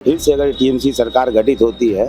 फिर से अगर टीएमसी सरकार गठित होती है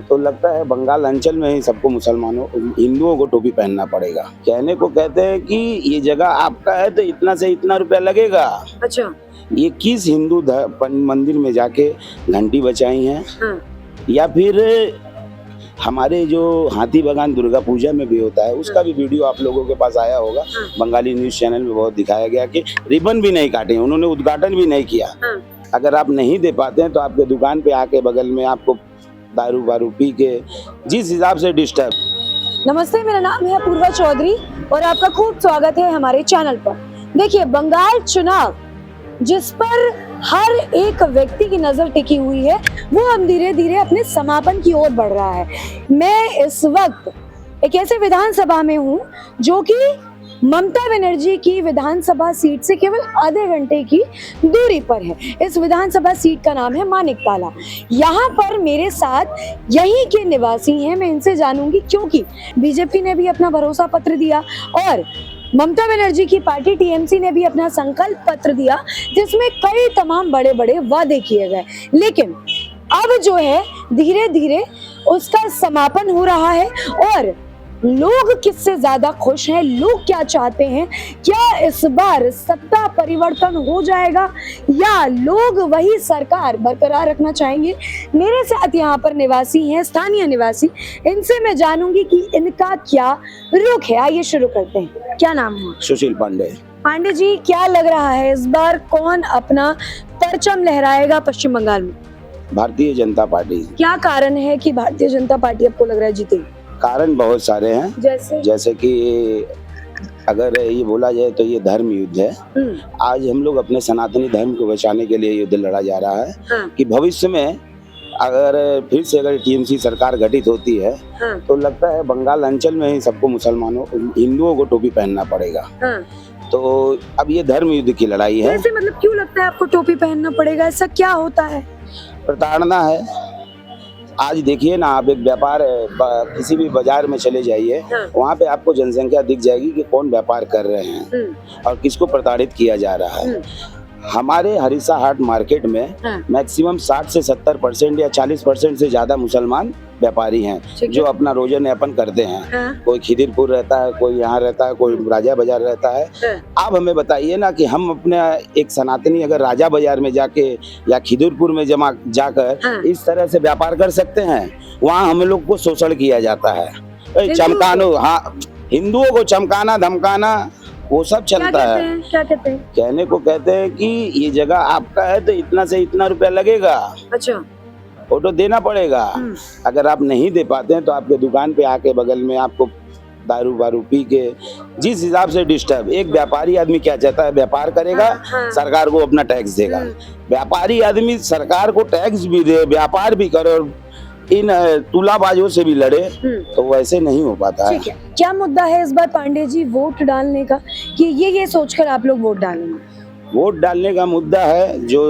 तो लगता है बंगाल अंचल में ही सबको मुसलमानों हिंदुओं को टोपी पहनना पड़ेगा। कहने को कहते हैं कि ये जगह आपका है तो इतना से इतना रुपया लगेगा। अच्छा। ये किस हिंदू मंदिर में जाके घंटी बचाई है? या फिर हमारे जो हाथी बागान दुर्गा पूजा में भी होता है उसका भी वीडियो आप लोगों के पास आया होगा। बंगाली न्यूज चैनल में बहुत दिखाया गया कि रिबन भी नहीं काटे, उन्होंने उद्घाटन भी नहीं किया। अगर आप नहीं दे पाते हैं तो आपके दुकान पे आके बगल में आपको दारू वारू पी के जिस हिसाब से डिस्टर्ब। नमस्ते, मेरा नाम है पूर्वा चौधरी और आपका खूब स्वागत है हमारे चैनल पर। देखिए, बंगाल चुनाव जिस पर हर एक व्यक्ति की नजर टिकी हुई है वो अब धीरे धीरे अपने समापन की ओर बढ़ रहा है। मैं इस वक्त एक ऐसे विधानसभा में हूँ जो कि ममता बनर्जी की विधानसभा सीट से केवल आधे घंटे की दूरी पर है। इस विधानसभा सीट का नाम है मानिकताला। यहाँ पर मेरे साथ यहीं के निवासी हैं, मैं इनसे जानूंगी क्योंकि बीजेपी ने भी अपना भरोसा पत्र दिया और ममता बनर्जी की पार्टी टीएमसी ने भी अपना संकल्प पत्र दिया जिसमें कई तमाम बड़े बड़े वादे किए गए। लेकिन अब जो है धीरे धीरे उसका समापन हो रहा है और लोग किससे ज्यादा खुश हैं, लोग क्या चाहते हैं, क्या इस बार सत्ता परिवर्तन हो जाएगा या लोग वही सरकार बरकरार रखना चाहेंगे। मेरे साथ यहाँ पर निवासी हैं, स्थानीय निवासी, इनसे मैं जानूंगी कि इनका क्या रुख है। आइए शुरू करते हैं। क्या नाम है? सुशील पांडे। पांडे जी, क्या लग रहा है इस बार कौन अपना परचम लहराएगा पश्चिम बंगाल में? भारतीय जनता पार्टी। क्या कारण है कि भारतीय जनता पार्टी आपको लग रहा है जीतेगी? कारण बहुत सारे हैं, जैसे कि अगर ये बोला जाए तो ये धर्म युद्ध है। आज हम लोग अपने सनातनी धर्म को बचाने के लिए युद्ध लड़ा जा रहा है कि भविष्य में अगर फिर से अगर टीएमसी सरकार गठित होती है तो लगता है बंगाल अंचल में ही सबको मुसलमानों हिंदुओं को टोपी पहनना पड़ेगा। तो अब ये धर्म युद्ध की लड़ाई है। ऐसे मतलब क्यों लगता है आपको टोपी पहनना पड़ेगा? ऐसा क्या होता है? प्रताड़ना है। आज देखिए ना, आप एक व्यापार किसी भी बाजार में चले जाइए, वहाँ पे आपको जनसंख्या दिख जाएगी कि कौन व्यापार कर रहे हैं और किसको प्रताड़ित किया जा रहा है। हमारे हरिसा हाट मार्केट में मैक्सिमम 60 से 70% या 40% से ज्यादा मुसलमान व्यापारी हैं जो अपना रोजन यापन करते हैं। कोई खिदिरपुर रहता है, कोई यहाँ रहता है, कोई राजा बाजार रहता है। आप हमें बताइए ना कि हम अपने एक सनातनी अगर राजा बाजार में जाके या खिदिरपुर में जाकर इस तरह से व्यापार कर सकते हैं? वहाँ हम लोग को शोषण किया जाता है। चमकानो, हाँ, हिंदुओं को चमकाना धमकाना वो सब चलता है। क्या कहते हैं? कहने को कहते हैं कि ये जगह आपका है तो इतना से इतना रुपया लगेगा। अच्छा। वो तो देना पड़ेगा। अगर आप नहीं दे पाते हैं तो आपके दुकान पे आके बगल में आपको दारू वारू पी के जिस हिसाब से डिस्टर्ब। एक व्यापारी आदमी क्या चाहता है? व्यापार करेगा, सरकार को अपना टैक्स देगा। व्यापारी आदमी सरकार को टैक्स भी दे, व्यापार भी करे और इन तुलाबाजों से भी लड़े, तो वैसे नहीं हो पाता है। क्या मुद्दा है इस बार पांडे जी वोट डालने का कि ये सोचकर आप लोग वोट डालेंगे? वोट डालने का मुद्दा है जो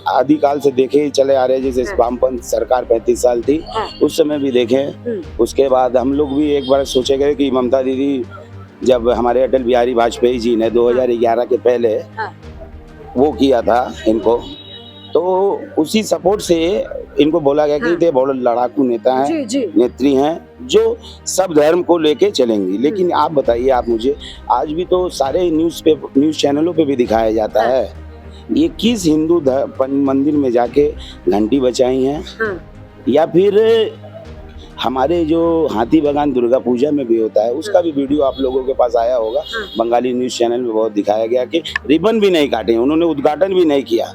आदिकाल से देखे ही चले आ रहे हैं। जैसे वामपंथ सरकार 35 साल थी, उस समय भी देखें। उसके बाद हम लोग भी एक बार सोचे गए कि ममता दीदी, जब हमारे अटल बिहारी वाजपेयी जी ने 2011 के पहले वो किया था इनको, तो उसी सपोर्ट से इनको बोला गया कि ये बहुत लड़ाकू नेता हैं, नेत्री हैं जो सब धर्म को लेके चलेंगी। लेकिन आप बताइए, आप मुझे, आज भी तो सारे न्यूज चैनलों पे भी दिखाया जाता है, ये किस हिंदू मंदिर में जाके घंटी बचाई हैं? या फिर हमारे जो हाथी बागान दुर्गा पूजा में भी होता है उसका भी वीडियो आप लोगों के पास आया होगा। बंगाली न्यूज चैनल में बहुत दिखाया गया कि रिबन भी नहीं काटे, उन्होंने उद्घाटन भी नहीं किया।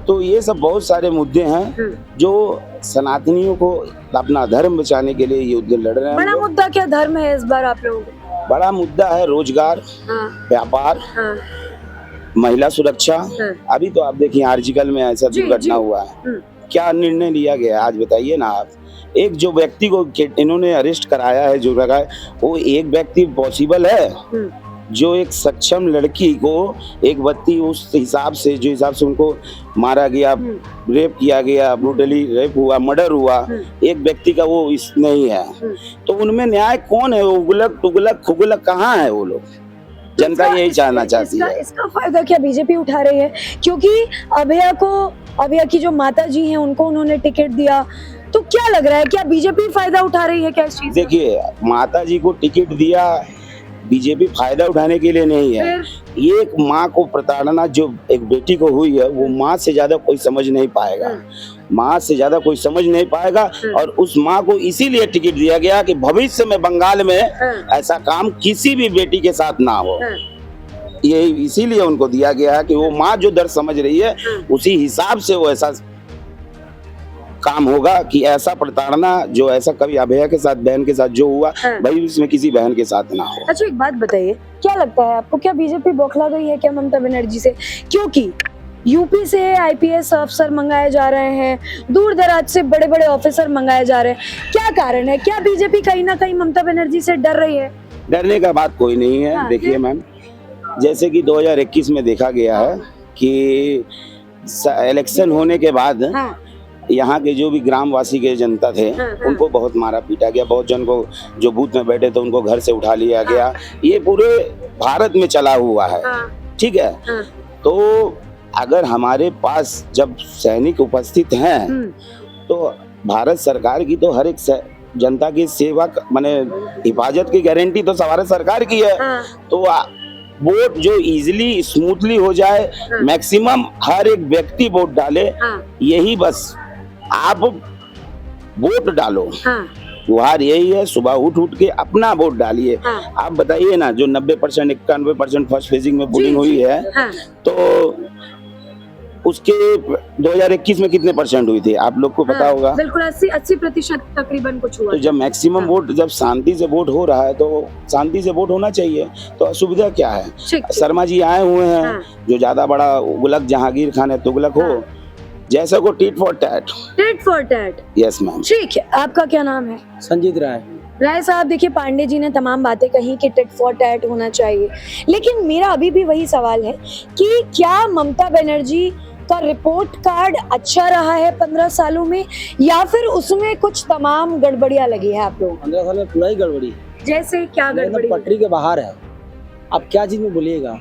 तो ये सब बहुत सारे मुद्दे हैं जो सनातनियों को अपना धर्म बचाने के लिए युद्ध लड़ रहे हैं। बड़ा मुद्दा क्या धर्म है इस बार आप लोगों को? बड़ा मुद्दा है रोजगार, व्यापार, महिला सुरक्षा। अभी तो आप देखिए आर्जिकल में ऐसा दुर्घटना हुआ है, क्या निर्णय लिया गया आज बताइए ना आप। एक जो व्यक्ति को इन्होंने अरेस्ट कराया है, जो लगा है, वो एक व्यक्ति पॉसिबल है जो एक सक्षम लड़की को एक व्यक्ति उस हिसाब से, जो हिसाब से उनको मारा गया, रेप किया गया, ब्रूटली रेप हुआ, मर्डर हुआ, एक व्यक्ति का वो इस नहीं है। तो उनमें न्याय कौन है? उगलक तुगलक खुगलक कहाँ है वो लोग? जनता यही चाहना चाहती है। इसका फायदा क्या बीजेपी उठा रही है? क्योंकि अभया की जो माता जी हैं उनको उन्होंने टिकट दिया, तो क्या लग रहा है, क्या बीजेपी फायदा उठा रही है क्या इस चीज का? देखिए, माता जी को टिकट दिया बीजेपी फायदा उठाने के लिए नहीं है। एक माँ को प्रताड़ना जो एक बेटी को हुई है, वो माँ से ज्यादा कोई समझ नहीं पाएगा। माँ से ज्यादा कोई समझ नहीं पाएगा। और उस माँ को इसीलिए टिकट दिया गया कि भविष्य में बंगाल में ऐसा काम किसी भी बेटी के साथ ना हो। ये इसीलिए उनको दिया गया है कि वो माँ जो दर्द समझ रही है उसी हिसाब से वो ऐसा काम होगा कि ऐसा प्रताड़ना जो ऐसा कभी अभया के साथ, बहन के साथ जो हुआ, भाई उसमें किसी बहन के साथ ना हो। अच्छा, एक बात बताइए, क्या लगता है आपको, क्या बीजेपी बौखला गई है क्या ममता बनर्जी से? क्योंकि यूपी से आईपीएस अफसर मंगाए जा रहे हैं, दूर दराज से बड़े बड़े ऑफिसर मंगाए जा रहे हैं, क्या कारण है? क्या बीजेपी कहीं ना कहीं ममता बनर्जी से डर रही है? डरने का बात कोई नहीं है। देखिए मैम, जैसे कि 2021 में देखा गया है कि इलेक्शन होने के बाद यहाँ के जो भी ग्रामवासी के जनता थे उनको बहुत मारा पीटा गया। बहुत जन को जो बूथ में बैठे थे उनको घर से उठा लिया गया। ये पूरे भारत में चला हुआ है, ठीक है। तो अगर हमारे पास जब सैनिक उपस्थित हैं तो भारत सरकार की तो हर एक जनता की सेवा माने हिफाजत की गारंटी तो भारत सरकार की है। तो वोट जो इजीली स्मूथली हो जाए, मैक्सिमम हर एक व्यक्ति वोट डाले, यही बस आप वोट डालो। गुहार यही है, सुबह उठ के अपना वोट डालिए। आप बताइए ना, जो 90% 91% फर्स्ट फेजिंग में पोलिंग हुई है, तो उसके 2021 में कितने परसेंट हुई थी आप लोग को पता होगा? बिल्कुल 80% तकरीबन कुछ हुआ। तो जब मैक्सिमम वोट, जब शांति से वोट हो रहा है तो शांति से वोट होना चाहिए। तो असुविधा क्या है? शर्मा जी आए हुए हैं, जो ज्यादा बड़ा उगलक जहांगीर खान है, तुगलक हो, जैसा को tit for tat. Tit for tat, yes ma'am. ठीक है, आपका क्या नाम है? संजीत राय साहब, देखिए पांडे जी ने तमाम बातें कही कि टिट फॉर टैट होना चाहिए, लेकिन मेरा अभी भी वही सवाल है कि क्या ममता बनर्जी का रिपोर्ट कार्ड अच्छा रहा है 15 सालों में, या फिर उसमें कुछ तमाम गड़बड़ियां लगी है आप लोग? 15 साल में पूरा ही गड़बड़ी। जैसे क्या गड़बड़ी? पटरी के बाहर है। अब क्या चीज में बोलिएगा,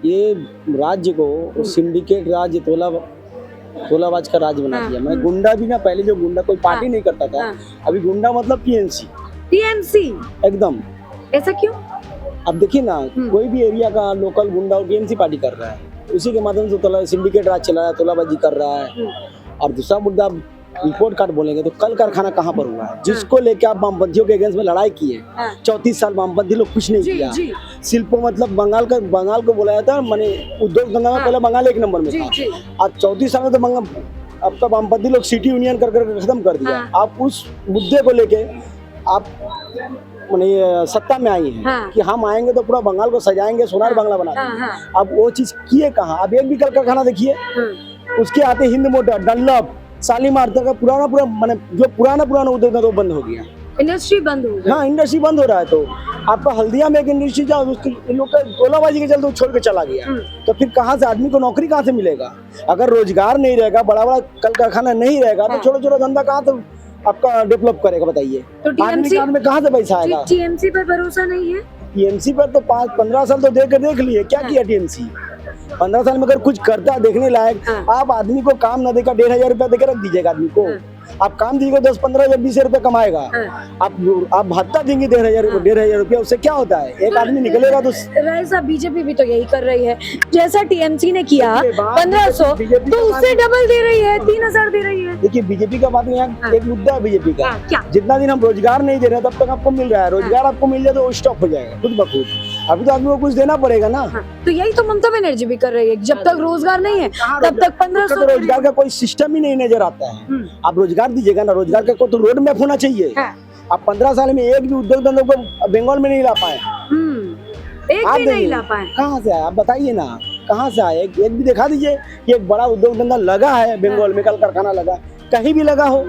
ये राज्य को सिंडिकेट राज्य, तोलाबाज का राज बना दिया। मैं गुंडा भी ना, पहले जो गुंडा कोई पार्टी नहीं करता था, अभी गुंडा मतलब टीएमसी एकदम। ऐसा क्यों? अब देखिए ना, कोई भी एरिया का लोकल गुंडा टीएमसी पार्टी कर रहा है, उसी के माध्यम से सिंडिकेट राज चला रहा है, तोलाबाजी कर रहा है। और दूसरा मुद्दा, रिपोर्ट कार्ड बोलेंगे तो कल कारखाना कहाँ पर हुआ है, जिसको लेके आप वामपंथियों के अगेंस्ट में लड़ाई की है। 34 साल वामपंथी लोग कुछ नहीं किया। शिल्पो मतलब बंगाल को बोला जाता है, माने उद्योग गंगा में पहले बंगाल 1 नंबर में था। आज 34 साल में तो अब तो वामपंथी लोग सिटी यूनियन कर खत्म कर दिया। आप उस मुद्दे को लेके आप माने सत्ता में आई हैं कि हम आएंगे तो पूरा बंगाल को सजाएंगे, सोनार बांग्ला बना देंगे। अब वो चीज किए कहाँ? अब एक भी कल कारखाना देखिए, उसके आते हिंद मोटर, डनलॉप, शालीमार तक पूरा माने जो पुराना उद्योग था वो बंद हो गया। इंडस्ट्री बंद हो गई। हाँ, इंडस्ट्री बंद हो रहा है। तो आपका हल्दिया में एक इंडस्ट्री जाओ, उसके लोग का तोलाबाजी के चलते छोड़ के चला गया। तो फिर कहाँ से आदमी को नौकरी कहाँ से मिलेगा? अगर रोजगार नहीं रहेगा, बड़ा कल कारखाना नहीं रहेगा, तो छोटा धंधा कहाँ से आपका डेवलप करेगा बताइए? तो टीएमसी में कहाँ से पैसा आएगा? टीएमसी पर भरोसा नहीं है? टीएमसी पर तो 5-15 साल तो देख लिए, क्या किया टीएमसी? 15 साल में अगर कुछ करता देखने लायक, आप आदमी को काम न देकर 1500 रुपया देकर रख दीजिएगा आदमी को। आप काम दीजिएगा 10, 15 या 20 रुपए कमाएगा। आप भत्ता देंगे 1500 रुपया, उससे क्या होता है? एक आदमी निकलेगा तो। राय साहब, बीजेपी भी तो यही कर रही है, जैसा टीएमसी ने किया 1500, तो उससे डबल दे रही है, 3000 दे रही है। देखिए, बीजेपी का बात यहाँ एक मुद्दा है बीजेपी का, जितना दिन हम रोजगार नहीं दे रहे तब तक आपको मिल रहा है। रोजगार आपको मिल जाए तो स्टॉप हो जाएगा खुद ब खुद। अभी तो आदमी को कुछ देना पड़ेगा ना। तो यही तो ममता बनर्जी भी कर रही है, जब तक रोजगार नहीं है तब तक 1500। रोजगार का कोई सिस्टम ही नहीं नजर आता है। आप रोजगार दीजिएगा ना, रोजगार का कोई तो रोड मैप होना चाहिए। आप 15 साल में एक भी उद्योग धंधों को बंगाल में नहीं ला पाए। एक भी नहीं ला पाए। कहाँ से आए आप बताइए ना, कहाँ से आए? एक भी दिखा दीजिए कि एक बड़ा उद्योग धंधा लगा है बंगाल में, कल कारखाना लगा, कहीं भी लगा हो।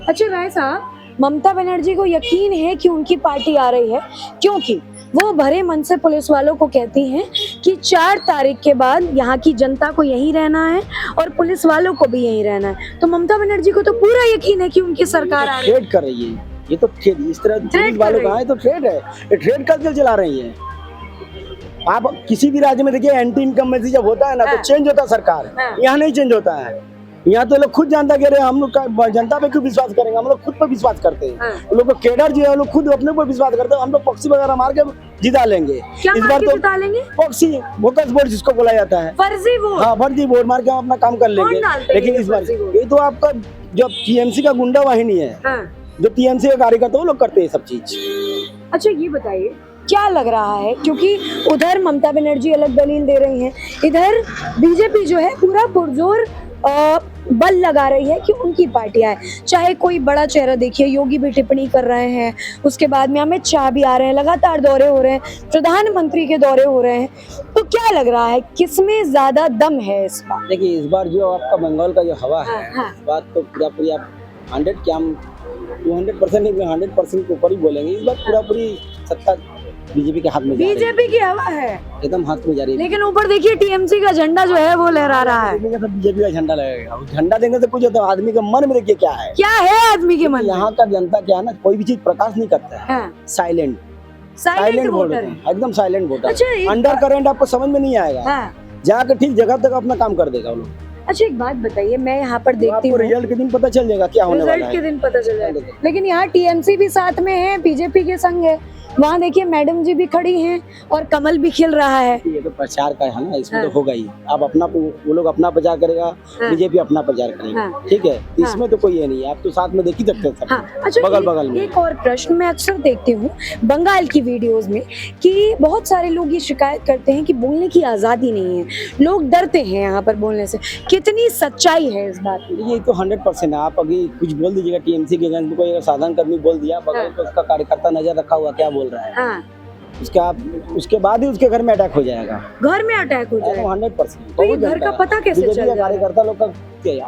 अच्छा राय साहब, ममता बनर्जी को यकीन है कि उनकी पार्टी आ रही है, क्योंकि वो भरे मन से पुलिस वालों को कहती हैं कि 4 तारीख के बाद यहाँ की जनता को यहीं रहना है और पुलिस वालों को भी यहीं रहना है। तो ममता बनर्जी को तो पूरा यकीन है कि उनकी सरकार आ रही है। ट्रेड कर रही है, ये तो इस तरह पुलिस वालों का है तो ट्रेड है, ये ट्रेड कल्चर चला रही है। आप किसी भी राज्य में देखिए एंटी इनकम्बेंसी जब होता है ना तो चेंज होता है सरकार, यहाँ नहीं चेंज होता है। यहाँ तो लोग खुद जनता कह रहे हैं, हम लोग जनता पे क्यों विश्वास करेंगे, हम लोग खुद पर विश्वास करते हैं। लोग को केडर जो है लोग खुद अपने पर विश्वास करते हैं, हम लोग प्रॉक्सी वगैरह मार के जिता लेंगे। इस बार तो प्रॉक्सी वोकस वोट जिसको बोला जाता है, फर्जी वोट, हाँ फर्जी वोट मार के हम अपना काम कर लेंगे। लेकिन इस बार ये तो आपका जो टीएमसी का गुंडा वाहिनी है, जो टीएमसी का कार्यकर्ता वो लोग करते हैं सब चीज। अच्छा ये बताइए क्या लग रहा है, क्योंकि उधर ममता बनर्जी अलग दलील दे रही हैं, इधर बीजेपी जो है पूरा पुरजोर बल लगा रही है कि उनकी पार्टियां है। चाहे कोई बड़ा चेहरा देखिए, योगी भी टिप्पणी कर रहे हैं, उसके बाद में अमित शाह भी आ रहे हैं, लगातार दौरे हो रहे हैं, प्रधानमंत्री के दौरे हो रहे हैं। तो क्या लग रहा है किसमें ज्यादा दम है इस बार? देखिए इस बार जो आपका बंगाल का जो हवा है, इस बात तो पूरी आप 100 क्या 200% नहीं 100% के ऊपर ही बोलेंगे। इस बार पूरी सत्ता बीजेपी के हाथ में जा रही है। बीजेपी की हवा है एकदम हाथ में जा रही है। लेकिन ऊपर देखिए टीएमसी का झंडा जो है वो लहरा रहा है। बीजेपी का झंडा लगेगा, झंडा देने से कुछ होता है, आदमी के मन में देखिए क्या है, आदमी के मन में। यहाँ का जनता क्या है ना, कोई भी चीज प्रकाश नहीं करता है, साइलेंट वोटर है, एकदम साइलेंट वोटर। अंडर करंट आपको समझ में नहीं आएगा, जाकर ठीक जगह तक अपना काम कर देगा वो लोग। अच्छा एक बात बताइए, मैं यहाँ पर देखती हूँ रिजल्ट के दिन पता चल जाएगा क्या होने वाला है, रिजल्ट के दिन पता चल जाएगा। लेकिन यहाँ टीएमसी भी साथ में है, बीजेपी के संग है, वहाँ देखिए मैडम जी भी खड़ी हैं और कमल भी खिल रहा है। ये तो प्रचार का है ना, इसमें तो होगा ही। अब अपना वो लोग अपना प्रचार करेगा, बीजेपी अपना प्रचार करेगा, ठीक है, इसमें तो कोई ये नहीं है। आप तो साथ में देख ही सकते हैं सब। अच्छा बगल में एक और प्रश्न मैं अक्सर देखती हूँ बंगाल की वीडियोस में कि बहुत सारे लोग ये शिकायत करते हैं कि बोलने की आजादी नहीं है, लोग डरते हैं यहाँ पर बोलने से। कितनी सच्चाई है इस बात में? ये तो 100% है। आप अभी कुछ बोल दीजिएगा टीएमसी के अगेंस्ट, कोई साधारण कर्मी बोल दिया, बगल में उसका कार्यकर्ता नजर रखा हुआ क्या बोल रहा है, उसके बाद ही उसके घर में अटैक हो जाएगा, घर में अटैक हो जाएगा 100%। तो ये घर का पता कैसे चलेगा? कार्यकर्ता लोग का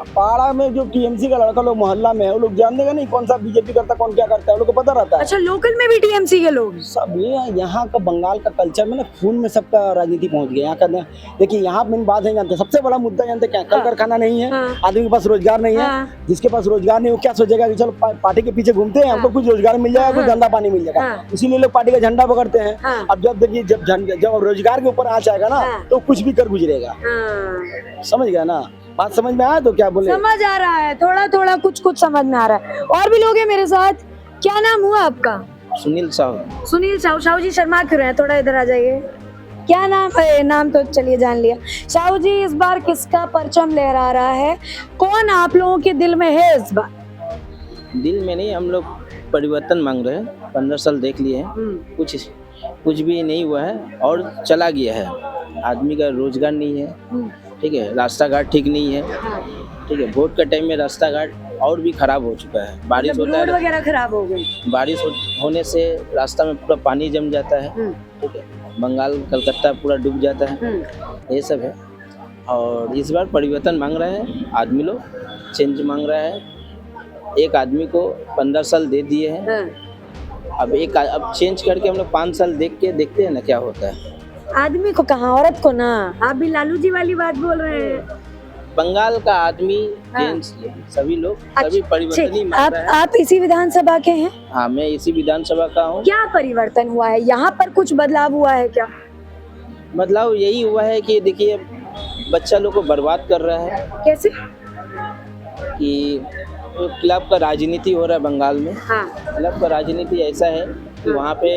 पाड़ा में जो टीएमसी का लड़का लोग मोहल्ला में है, वो लोग जान देगा नहीं कौन सा बीजेपी करता कौन क्या करता है, लोग को पता रहता है। अच्छा लोकल में भी टीएमसी के लोग सब यहाँ का बंगाल का कल्चर में ना खून में सबका राजनीति पहुंच गया। यहाँ का देखिए, यहाँ मेन बात है, जानते सबसे बड़ा मुद्दा जानते क्या, कल कारखाना नहीं है, आदमी के पास रोजगार नहीं है। जिसके पास रोजगार नहीं, वो क्या सोचेगा कि चलो पार्टी के पीछे घूमते हैं, हमको कुछ रोजगार मिल जाएगा, कुछ धंधा पानी मिल जाएगा, इसीलिए लोग पार्टी का झंडा पकड़ते हैं। अब जब देखिए जब रोजगार के ऊपर आ जाएगा ना, तो कुछ भी कर गुजरेगा। समझ गया ना बात? समझ में आया तो क्या बोले? समझ आ रहा है, थोड़ा थोड़ा कुछ समझ में आ रहा है। और भी लोग हैं मेरे साथ। क्या नाम हुआ आपका? सुनील साहू। सुनील साहू। साहू जी शर्मा क्यों रहे हैं, थोड़ा इधर आ जाइए। क्या नाम? नाम तो चलिए जान लिया। साहू जी इस बार किसका परचम लहरा रहा है, कौन आप लोगों के दिल में है इस बार? दिल में नहीं, हम लोग परिवर्तन मांग रहे हैं। 15 साल देख लिए हैं, कुछ भी नहीं हुआ है और चला गया है। आदमी का रोजगार नहीं है, ठीक है, रास्ता घाट ठीक नहीं है, ठीक है, वोट का टाइम में रास्ता घाट और भी खराब हो चुका है। बारिश होता है, रोड वगैरह खराब हो गई, बारिश होने से रास्ता में पूरा पानी जम जाता है, ठीक है, बंगाल कलकत्ता पूरा डूब जाता है, ये सब है। और इस बार परिवर्तन मांग रहे हैं आदमी लोग, चेंज मांग रहा है। एक आदमी को 15 साल दे दिए हैं, अब चेंज करके हम लोग 5 साल देखते हैं ना क्या होता है। आदमी को कहाँ, औरत को ना। आप भी लालू जी वाली बात बोल रहे हैं। बंगाल का आदमी, जेंट्स, सभी लोग सभी परिवर्तन ही मांग रहे हैं। आप इसी विधानसभा के हैं? हाँ, मैं इसी विधानसभा का हूँ। क्या परिवर्तन हुआ है यहाँ पर, कुछ बदलाव हुआ है क्या? बदलाव यही हुआ है कि देखिए बच्चा लोग को बर्बाद कर रहा है। कैसे? कि क्लब का राजनीति हो रहा है बंगाल में। क्लब का राजनीति ऐसा है कि वहाँ पे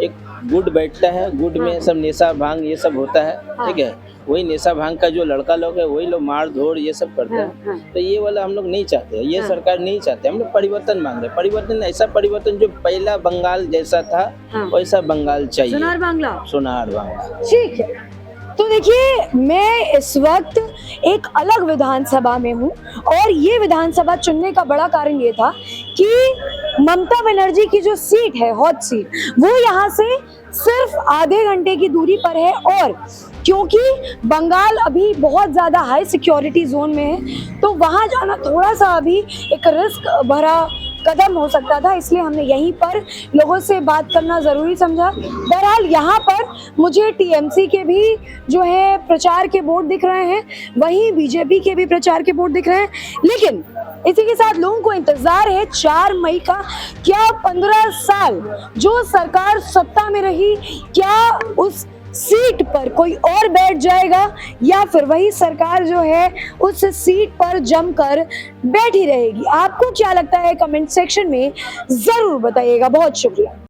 एक गुट बैठता है, गुट में सब नेशा भांग ये सब होता है, ठीक है, वही नेशा भांग का जो लड़का लोग है वही लोग मार धोड़ ये सब करते हैं। तो ये वाला हम लोग नहीं चाहते, ये सरकार नहीं चाहते। हम लोग परिवर्तन मांग रहे हैं, परिवर्तन, ऐसा परिवर्तन जो पहला बंगाल जैसा था वैसा बंगाल चाहिए, सोनार बांग्ला। सोनार बांग्ला, ठीक है। तो देखिए मैं इस वक्त एक अलग विधानसभा में हूँ और ये विधानसभा चुनने का बड़ा कारण ये था कि ममता बनर्जी की जो सीट है, हॉट सीट, वो यहाँ से सिर्फ आधे घंटे की दूरी पर है। और क्योंकि बंगाल अभी बहुत ज़्यादा हाई सिक्योरिटी जोन में है, तो वहाँ जाना थोड़ा सा अभी एक रिस्क भरा कदम हो सकता था, इसलिए हमने यहीं पर लोगों से बात करना ज़रूरी समझा। बहरहाल यहाँ पर मुझे टीएमसी के भी जो है प्रचार के बोर्ड दिख रहे हैं, वहीं बीजेपी के भी प्रचार के बोर्ड दिख रहे हैं। लेकिन इसी के साथ लोगों को इंतजार है 4 मई का। क्या 15 साल जो सरकार सत्ता में रही, क्या उस सीट पर कोई और बैठ जाएगा या फिर वही सरकार जो है उस सीट पर जमकर बैठी रहेगी? आपको क्या लगता है कमेंट सेक्शन में जरूर बताइएगा। बहुत शुक्रिया।